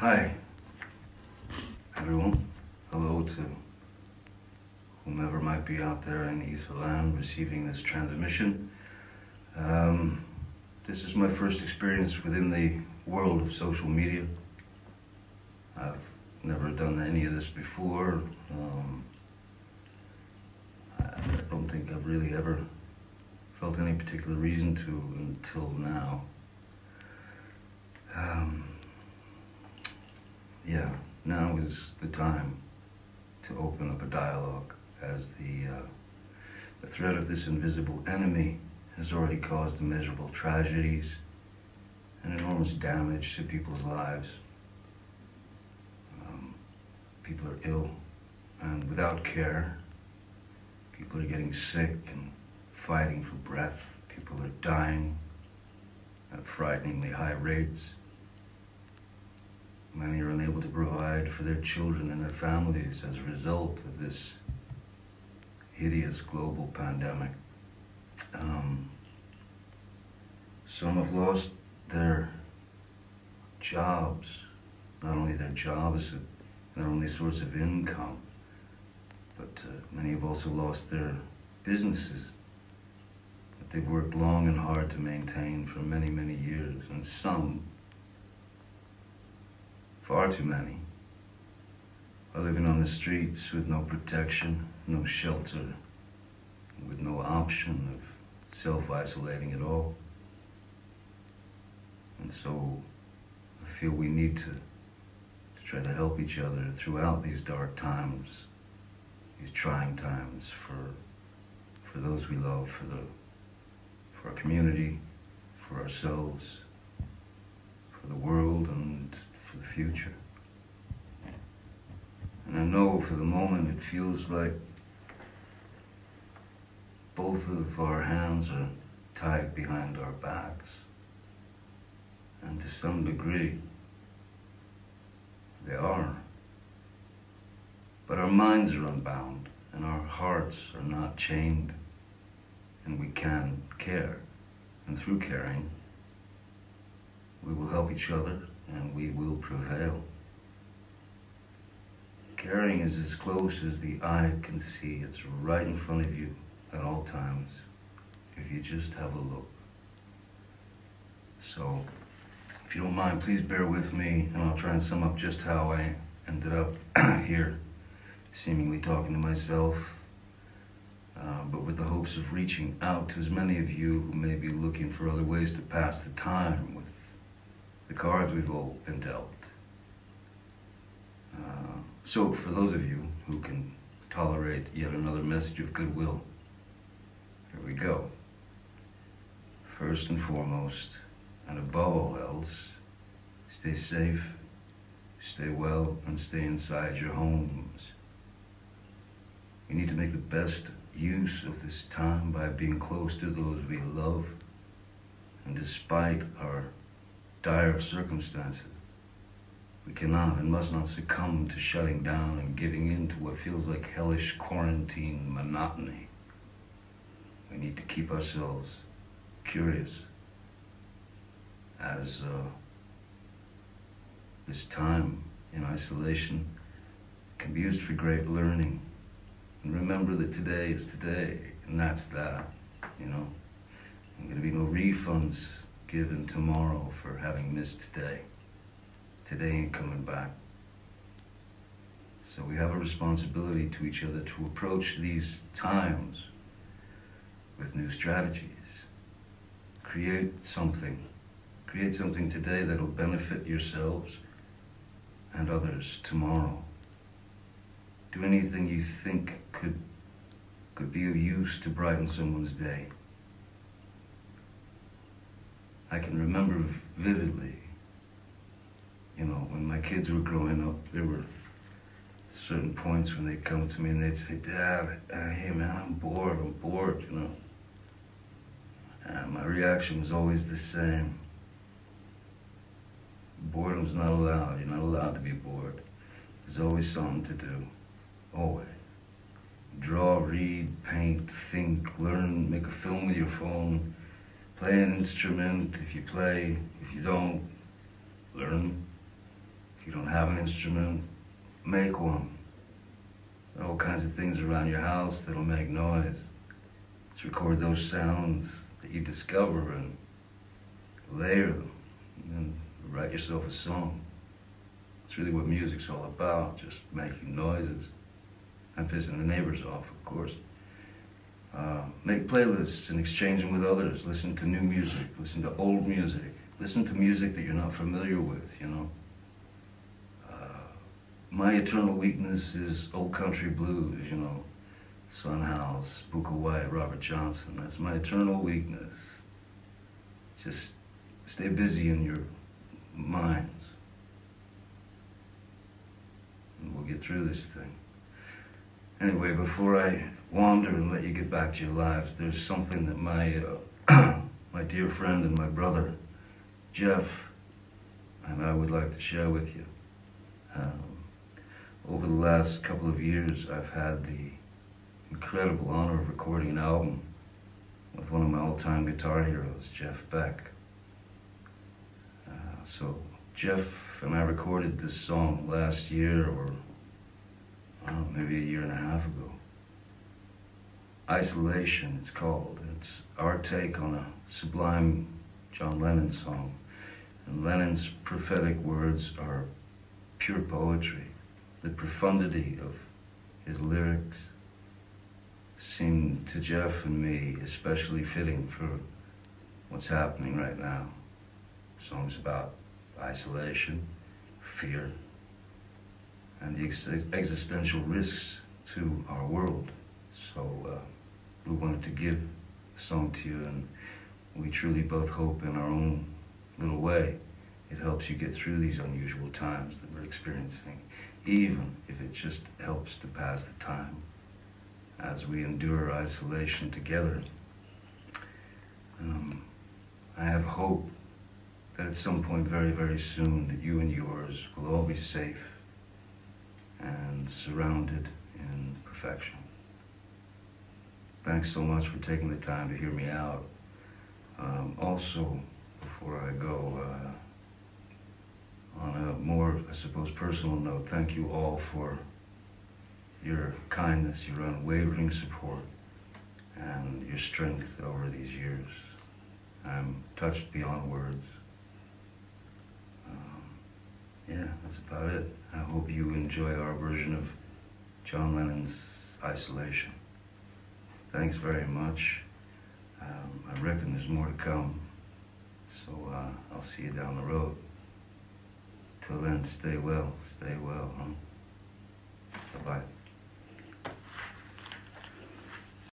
Hi, everyone. Hello to whomever might be out there in Etherland receiving this transmission. This is my first experience within the world of social media. I've never done any of this before. I don't think I've really ever felt any particular reason to until now. Now is the time to open up a dialogue, as the threat of this invisible enemy has already caused immeasurable tragedies and enormous damage to people's lives. People are ill and without care. People are getting sick and fighting for breath. People are dying at frighteningly high rates. Many are unable to provide for their children and their families as a result of this hideous global pandemic. Some have lost their jobs, not only their jobs, their only source of income, but many have also lost their businesses that they've worked long and hard to maintain for many, many years, and some, far too many, are living on the streets with no protection, no shelter, with no option of self-isolating at all. And so I feel we need to try to help each other throughout these dark times, these trying times for those we love, for our community, for ourselves, for the world, and for the future. And I know for the moment it feels like both of our hands are tied behind our backs. And to some degree, they are. But our minds are unbound, and our hearts are not chained, and we can care. And through caring, we will help each other, and we will prevail. Caring is as close as the eye can see. It's right in front of you at all times, if you just have a look. So, if you don't mind, please bear with me, and I'll try and sum up just how I ended up here, seemingly talking to myself, but with the hopes of reaching out to as many of you who may be looking for other ways to pass the time with the cards we've all been dealt. So for those of you who can tolerate yet another message of goodwill, here we go. First and foremost, and above all else, stay safe, stay well, and stay inside your homes. We need to make the best use of this time by being close to those we love, and despite our dire circumstances, we cannot and must not succumb to shutting down and giving in to what feels like hellish quarantine monotony. We need to keep ourselves curious, as this time in isolation can be used for great learning. And remember that today is today, and that's that, you know. There's going to be no refunds given tomorrow for having missed today. Today ain't coming back. So we have a responsibility to each other to approach these times with new strategies. Create something today that'll benefit yourselves and others tomorrow. Do anything you think could be of use to brighten someone's day. I can remember vividly, when my kids were growing up, there were certain points when they'd come to me and they'd say, "Dad, hey man, I'm bored, And my reaction was always the same. Boredom's not allowed. You're not allowed to be bored. There's always something to do. Always. Draw, read, paint, think, learn, make a film with your phone, play an instrument if you play, if you don't, learn. If you don't have an instrument, make one. There are all kinds of things around your house that'll make noise. Just record those sounds that you discover and layer them, and then write yourself a song. It's really what music's all about, just making noises and pissing the neighbors off, of course. Make playlists and exchange them with others. Listen to new music, listen to old music, listen to music that you're not familiar with, you know. My eternal weakness is old country blues, you know. Son House, Booker White, Robert Johnson. That's my eternal weakness. Just stay busy in your minds. And we'll get through this thing. Anyway, before I wander and let you get back to your lives, there's something that my my dear friend and my brother, Jeff, and I would like to share with you. Over the last couple of years, I've had the incredible honor of recording an album with one of my all-time guitar heroes, Jeff Beck. So Jeff and I recorded this song last year, or maybe a year and a half ago. Isolation, it's called. It's our take on a sublime John Lennon song. And Lennon's prophetic words are pure poetry. The profundity of his lyrics seemed to Jeff and me especially fitting for what's happening right now. Songs about isolation, fear, and the existential risks to our world. So we wanted to give the song to you, and we truly both hope in our own little way it helps you get through these unusual times that we're experiencing, even if it just helps to pass the time as we endure isolation together. I have hope that at some point very, very soon that you and yours will all be safe and surrounded in perfection. Thanks so much for taking the time to hear me out. Also, before I go, on a more, I suppose, personal note, thank you all for your kindness, your unwavering support, and your strength over these years. I'm touched beyond words. Yeah, that's about it. I hope you enjoy our version of John Lennon's Isolation. Thanks very much. I reckon there's more to come, so I'll see you down the road. Till then, stay well, huh?